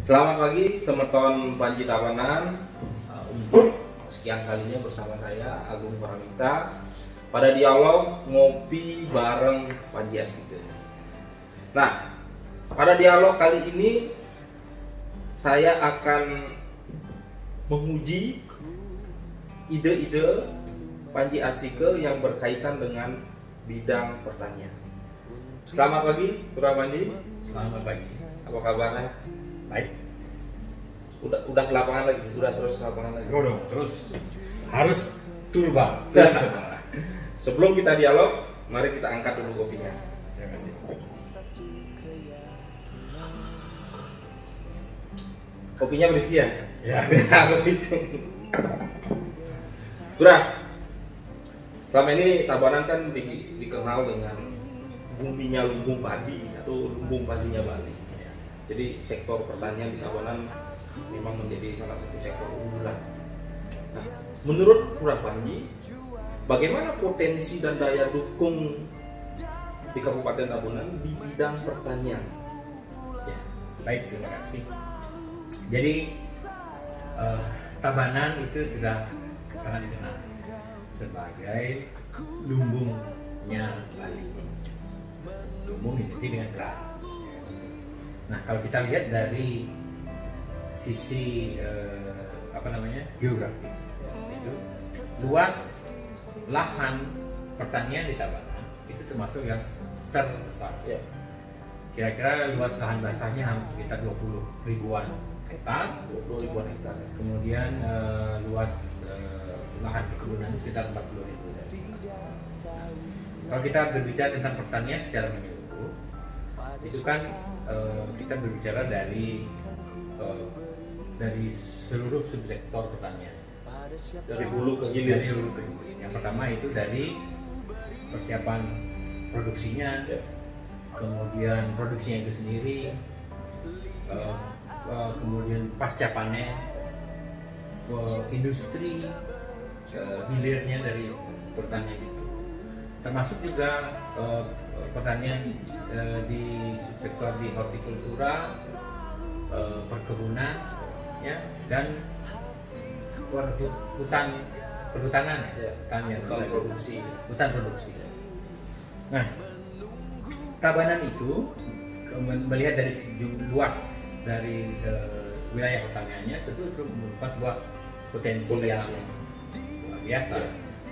Selamat pagi, semeton Panji Tabanan. Untuk sekian kalinya bersama saya Agung Paramita pada dialog ngopi bareng Panji Astike. Nah, pada dialog kali ini saya akan menguji ide-ide Panji Astike yang berkaitan dengan bidang pertanian. Selamat pagi, Pura Panji. Selamat pagi. Apa kabarnya? Baik. Udah ke lapangan lagi, sudah terus ke lapangan lagi. Dong, terus harus turba. Sebelum kita dialog, mari kita angkat dulu kopinya. Terima kasih. Kopinya berisi ya? Ya. Surah, selama ini Tabanan kan dikenal dengan buminya lumbung padi atau lumbung padinya Bali. Jadi sektor pertanian di Tabanan memang menjadi salah satu sektor unggulan. Nah, menurut Surah Panji, bagaimana potensi dan daya dukung di Kabupaten Tabanan di bidang pertanian? Ya, baik, terima kasih. Jadi Tabanan itu sudah sangat dikenal sebagai lumbungnya Bali. Lumbung identik dengan beras. Nah, kalau kita lihat dari sisi geografis, itu luas lahan pertanian di Tabanan itu termasuk yang terbesar. Ya. Kira-kira luas lahan basahnya hampir sekitar 20 ribuan hektar. 20 ribuan hektar. Kemudian luas lahan perkebunan sekitar 40 ribu. Kalau kita berbicara tentang pertanian secara menyeluruh, itu kan kita berbicara dari seluruh subsektor pertanian, Dari hulu ke hilir. dari hulu ke hilir. Yang pertama itu dari persiapan produksinya, Ya. kemudian produksinya itu sendiri, kemudian pasca panen, industri hilirnya dari pertanian itu, termasuk juga pertanian di sektor di hortikultura, perkebunan, ya, dan perhutanan, ya, hutan produksi. Nah, Tabanan itu melihat dari luas dari wilayah pertaniannya, tentu itu merupakan sebuah potensi yang luar biasa,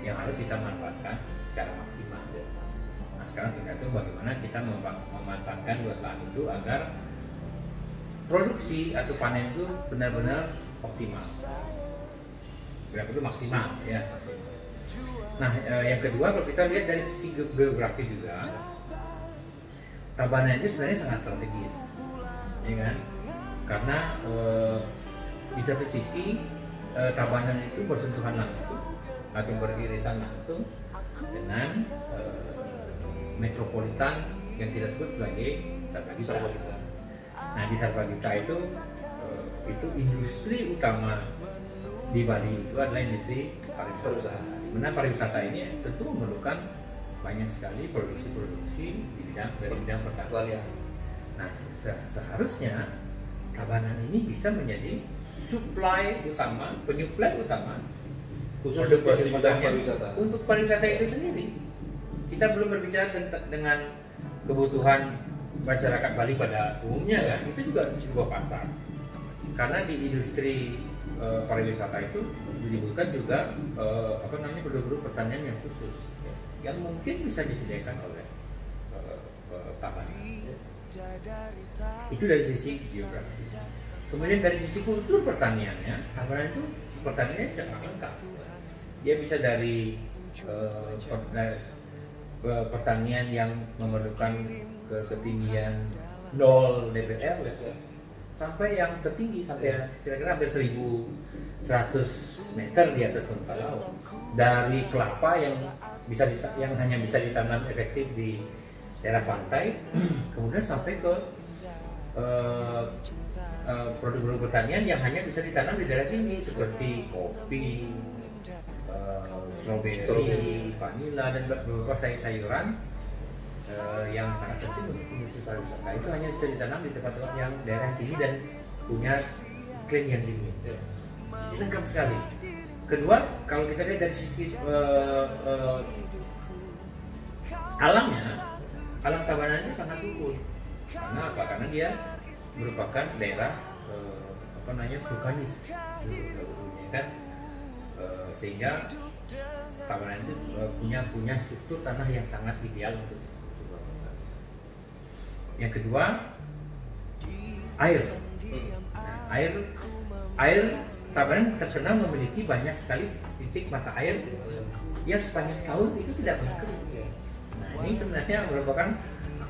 yang harus kita manfaatkan secara maksimal. Nah, sekarang tergantung bagaimana kita memanfaatkan luas lahan itu agar produksi atau panen itu benar-benar optimal, benar-benar maksimal, ya. Nah, yang kedua, kalau kita lihat dari sisi geografis juga, Tabanan itu sebenarnya sangat strategis, ya kan? Karena di satu sisi Tabanan itu bersentuhan langsung atau beririsan langsung dengan metropolitan yang kita sebut sebagai Sarpagita. Nah, di Sarpagita itu industri utama di Bali itu adalah industri pariwisata. Mana pariwisata ini tentu memerlukan banyak sekali produksi-produksi dari bidang pertanian. Nah, seharusnya Tabanan ini bisa menjadi penyuplai utama Khusus produk di bidang pariwisata. untuk pariwisata itu sendiri. Kita belum berbicara dengan kebutuhan masyarakat Bali pada umumnya, kan? Itu juga sebuah pasar. Karena di industri pariwisata itu dibutuhkan juga produk-produk pertanian yang khusus, yang mungkin bisa disediakan oleh Tabanan. Itu dari sisi geografis. Kemudian dari sisi kultur pertaniannya, Tabanan itu pertaniannya sangat lengkap. Dia bisa dari pertanian yang memerlukan ketinggian 0 dpl, ya, sampai yang tertinggi sampai kira-kira hampir 1.100 meter di atas permukaan laut. Dari kelapa yang hanya bisa ditanam efektif di daerah pantai, kemudian sampai ke produk-produk pertanian yang hanya bisa ditanam di daerah tinggi seperti kopi, stroberi, vanila, dan beberapa sayur-sayuran yang sangat penting untuk industri pariwisata itu hanya bisa ditanam di tempat-tempat yang daerah yang tinggi dan punya iklim yang dingin. Jadi lengkap sekali. Kedua, kalau kita lihat dari sisi alamnya, alam Tabanan itu sangat subur. Karena apa? Karena dia merupakan daerah vulkanis, kan? Sehingga Tabanan itu punya struktur tanah yang sangat ideal untuk sebuah kota. Yang kedua, air. Nah, air Tabanan terkenal memiliki banyak sekali titik mata air yang sepanjang tahun itu tidak pernah kering. Nah, ini sebenarnya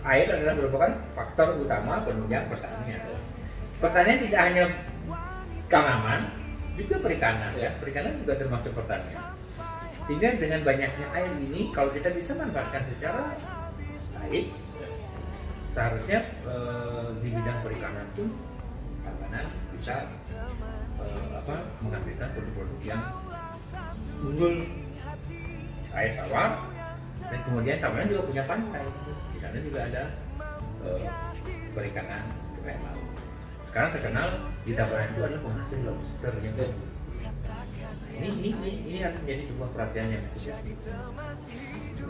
air merupakan faktor utama penunjang pertanian. Pertanian tidak hanya tanaman, juga perikanan. Ya. Perikanan juga termasuk pertanian. Sehingga dengan banyaknya air ini, kalau kita bisa manfaatkan secara baik, seharusnya di bidang perikanan pun Tabanan bisa menghasilkan produk-produk yang unggul. Air tawar, dan kemudian Tabanan juga punya pantai. Di sana juga ada perikanan air laut. Sekarang terkenal di Tabanan itu adalah penghasil lobster yang unggul. Ini harus menjadi sebuah perhatian yang khusus.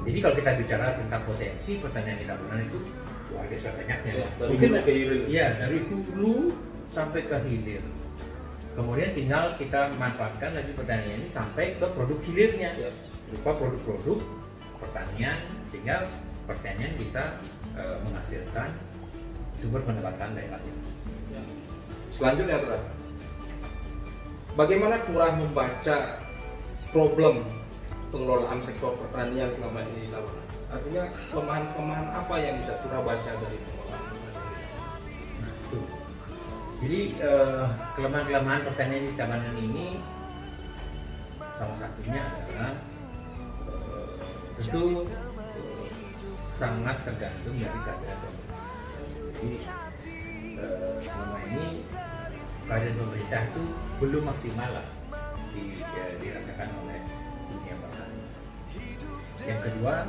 Jadi kalau kita bicara tentang potensi pertanian di Tabanan itu luar biasa banyaknya. Mungkin dari hulu sampai ke hilir. Kemudian tinggal kita manfaatkan lagi pertanian ini sampai ke produk hilirnya, berupa produk-produk pertanian, sehingga pertanian bisa menghasilkan sumber pendapatan daerahnya. Selanjutnya, bagaimana Turah membaca problem pengelolaan sektor pertanian selama ini di Tabanan? Artinya kelemahan-kelemahan apa yang bisa Turah baca dari pengelolaan pertanian? Jadi kelemahan-kelemahan pertanian di Tabanan ini salah satunya adalah tentu sangat tergantung dari keadaan pemerintah. Jadi selama ini keadaan pemerintah itu belum maksimal lah dirasakan oleh dunia petani. Yang kedua,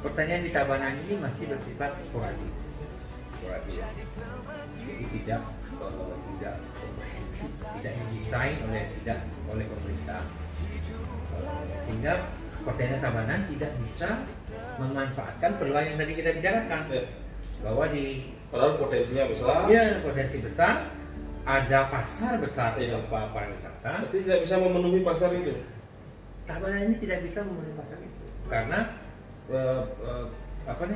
pertanian di Tabanan ini masih bersifat sporadis. Jadi tidak komprehensif, tidak didesain oleh pemerintah, sehingga pertanian Tabanan tidak bisa memanfaatkan peluang yang tadi kita bicarakan, bahwa padahal potensinya besar. Ya, potensi besar, ada pasar besar pariwisata. Jadi tidak bisa memenuhi pasar itu. Tabanan ini tidak bisa memenuhi pasar itu karena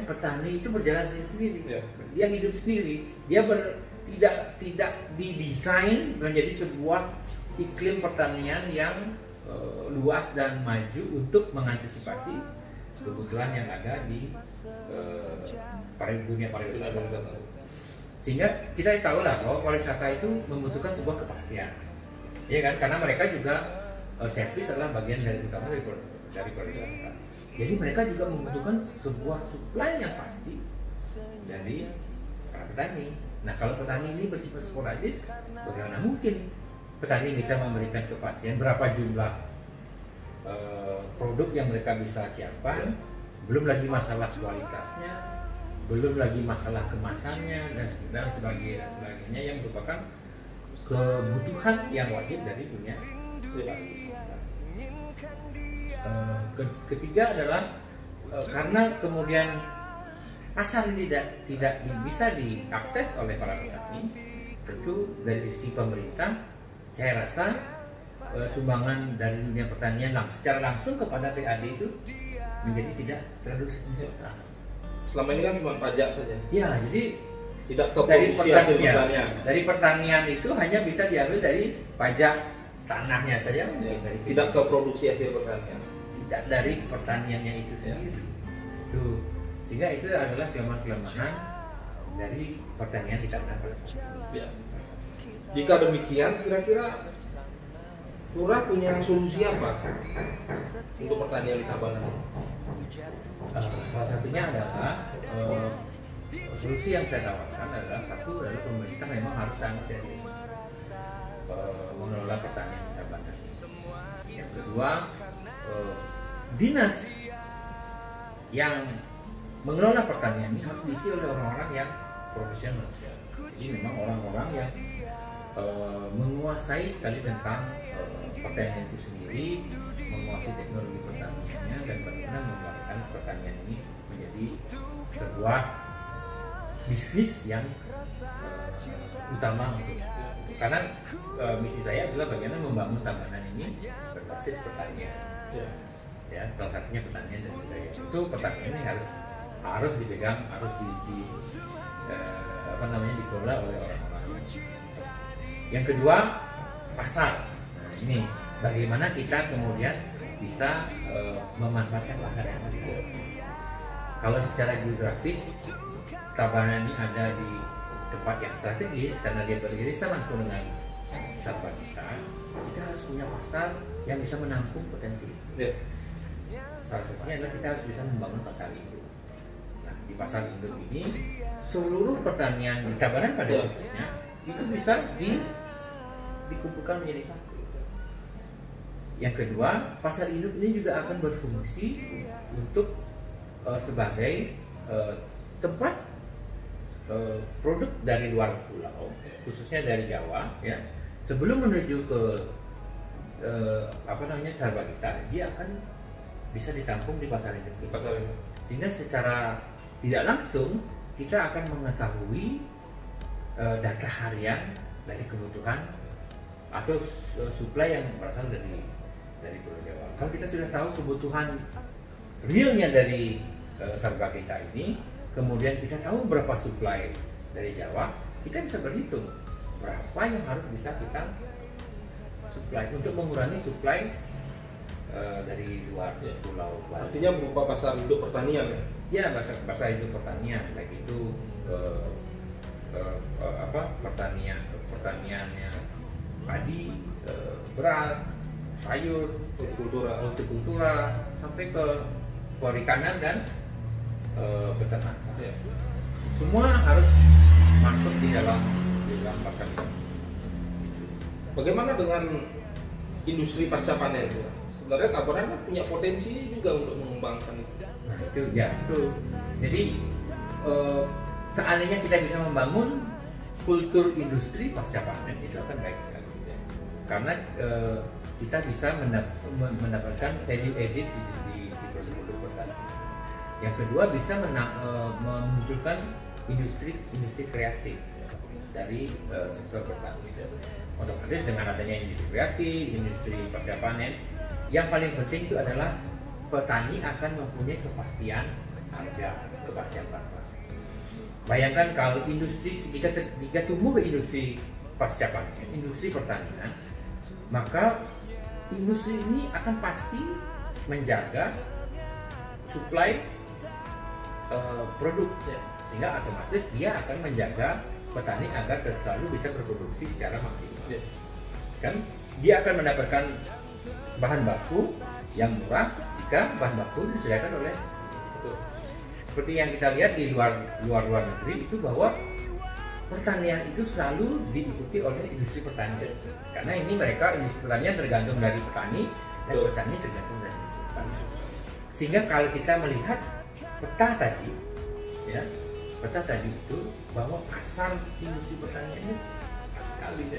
petani itu berjalan sendiri, dia hidup sendiri, dia tidak didesain menjadi sebuah iklim pertanian yang luas dan maju untuk mengantisipasi kebutuhan yang ada di dunia pariwisata. Sehingga kita tahu lah bahwa pariwisata itu membutuhkan sebuah kepastian, ya kan? Karena mereka juga servis adalah bagian dari utama dari pariwisata. Jadi mereka juga membutuhkan sebuah supply yang pasti dari para petani. Nah, kalau petani ini bersifat sporadis, bagaimana mungkin petani bisa memberikan kepastian berapa jumlah produk yang mereka bisa siapkan? Belum lagi masalah kualitasnya, belum lagi masalah kemasannya dan sebagainya yang merupakan kebutuhan yang wajib dari dunia pariwisata. Ketiga adalah karena kemudian pasar tidak bisa diakses oleh para petani, tentu dari sisi pemerintah saya rasa sumbangan dari dunia pertanian secara langsung kepada PAD itu menjadi tidak terlalu signifikan. Selama ini kan cuma pajak saja. Ya, jadi tidak ke produksi hasil pertanian. Dari pertanian itu hanya bisa diambil dari pajak tanahnya saja, tidak ke produksi hasil pertanian. Tidak dari pertaniannya itu sendiri. Sehingga itu adalah kelemahan dari pertanian di Tabanan pada saat itu. Jika demikian, kira-kira Turah punya solusi apa untuk pertanian di Tabanan? Salah satunya adalah solusi yang saya tawarkan adalah pemerintah memang harus sangat serius mengelola pertanian di Tabanan. Yang kedua, dinas yang mengelola pertanian ini harus diisi oleh orang-orang yang profesional. Jadi memang orang-orang yang menguasai sekali tentang pertanian itu sendiri, menguasai teknologi pertaniannya, dan bagaimana mengembangkan pertanian ini menjadi sebuah bisnis yang utama untuk karena misi saya adalah bagaimana membangun Tabanan ini berbasis pertanian. Ya, salah satunya pertanian dan budaya. Itu pertanian ini harus dipegang, harus dikelola oleh orang-orang. Yang kedua, pasar. Nah, ini bagaimana kita kemudian bisa memanfaatkan pasar yang ada. Kalau secara geografis, Tabanan ini ada di tempat yang strategis karena dia beririsan langsung dengan sahabat kita harus punya pasar yang bisa menampung potensi itu. Salah satunya adalah kita harus bisa membangun pasar induk. Nah, di pasar induk ini seluruh pertanian di Tabanan pada khususnya itu bisa dikumpulkan menjadi satu. Yang kedua, pasar induk ini juga akan berfungsi untuk sebagai tempat produk dari luar pulau, khususnya dari Jawa, ya, sebelum menuju ke sahabat kita, dia akan bisa ditampung di pasar induk. Sehingga secara tidak langsung kita akan mengetahui data harian dari kebutuhan atau supply yang berasal dari Pulau Jawa. Kalau kita sudah tahu kebutuhan realnya dari sahabat kita ini, kemudian kita tahu berapa supply dari Jawa, kita bisa berhitung berapa yang harus bisa kita supply untuk mengurangi supply dari luar pulau Bali. Artinya berupa pasar induk pertanian, ya? Pasar induk pertanian, baik itu pertaniannya padi, beras, sayur, hortikultura, sampai ke perikanan dan peternakan. Semua harus masuk di dalam pasar ini. Bagaimana dengan industri pasca panen? Sebenarnya Tabanan kan punya potensi juga untuk mengembangkan itu. Nah, itu. Jadi seandainya kita bisa membangun kultur industri pasca panen, itu akan baik sekali. Karena kita bisa mendapatkan value added di produk-produk pertanian. Yang kedua, bisa memunculkan industri kreatif dari sektor pertanian. Otomatis dengan adanya industri kreatif, industri pasca panen, yang paling penting itu adalah petani akan mempunyai kepastian harga, kepastian pasar. Bayangkan kalau industri jika tumbuh ke industri pasca panen, industri pertanian, maka industri ini akan pasti menjaga supply produk, sehingga otomatis dia akan menjaga petani agar selalu bisa berproduksi secara maksimal. Kan dia akan mendapatkan bahan baku yang murah jika bahan baku disediakan oleh seperti yang kita lihat di luar negeri itu, bahwa pertanian itu selalu diikuti oleh industri pertanian, karena ini mereka industri pertanian tergantung dari petani dan petani tergantung dari industri pertanian. Sehingga kalau kita melihat peta tadi itu bahwa pasar industri pertanian ini besar sekali,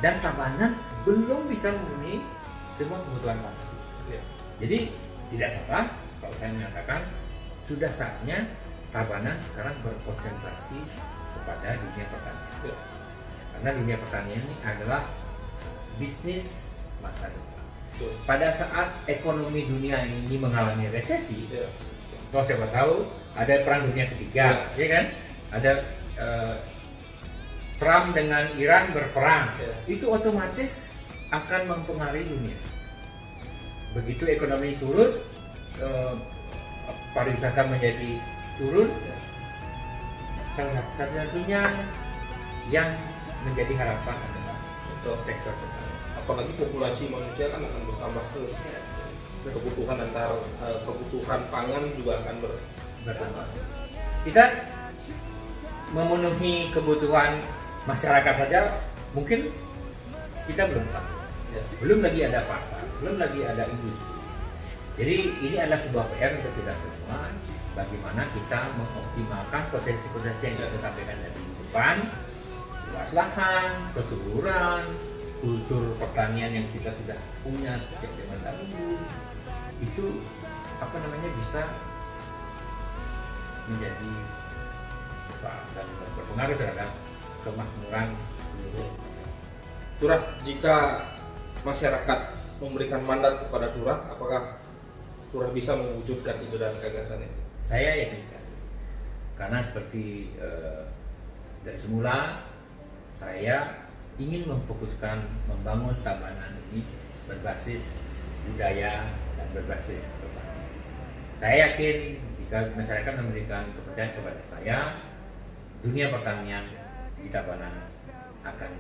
dan Tabanan belum bisa memenuhi semua kebutuhan pasar. Jadi tidak salah kalau saya menyatakan sudah saatnya Tabanan sekarang berkonsentrasi kepada dunia pertanian. Karena dunia pertanian ini adalah bisnis masa depan. Pada saat ekonomi dunia ini mengalami resesi, kalau siapa tahu ada perang dunia ketiga, ya kan? Ada Trump dengan Iran berperang, itu otomatis akan mempengaruhi dunia. Begitu ekonomi surut, pariwisata menjadi turun, satu-satunya yang menjadi harapan adalah sektor pertanian. Apalagi populasi manusia kan akan bertambah terus. Kebutuhan pangan juga akan bertambah. Kita memenuhi kebutuhan masyarakat saja mungkin kita belum sampai. Belum lagi ada pasar, belum lagi ada industri. Jadi ini adalah sebuah PR untuk kita semua, bagaimana kita mengoptimalkan potensi-potensi yang kita sampaikan dari depan, luas lahan, kesuburan, kultur pertanian yang kita sudah punya sejak zaman dahulu, itu bisa menjadi besar dan berpengaruh terhadap kemakmuran seluruh. Lurah, jika masyarakat memberikan mandat kepada Lurah, apakah Lurah bisa mewujudkan ide dan gagasan itu? Saya yakin sekali, karena seperti dari semula saya ingin memfokuskan membangun Tabanan ini berbasis budaya dan berbasis pertanian. Saya yakin jika masyarakat memberikan kepercayaan kepada saya, dunia pertanian di Tabanan akan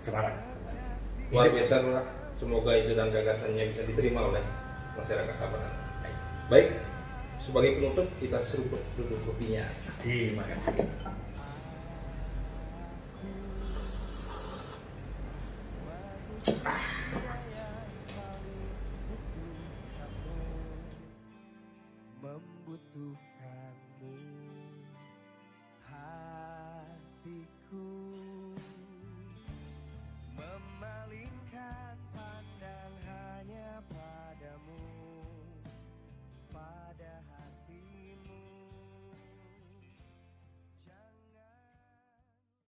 semarak kembali. Luar biasa Lurah, semoga ide dan gagasannya bisa diterima oleh masyarakat Tabanan. Baik, sebagai penutup kita seruput dulu kopinya. Terima kasih.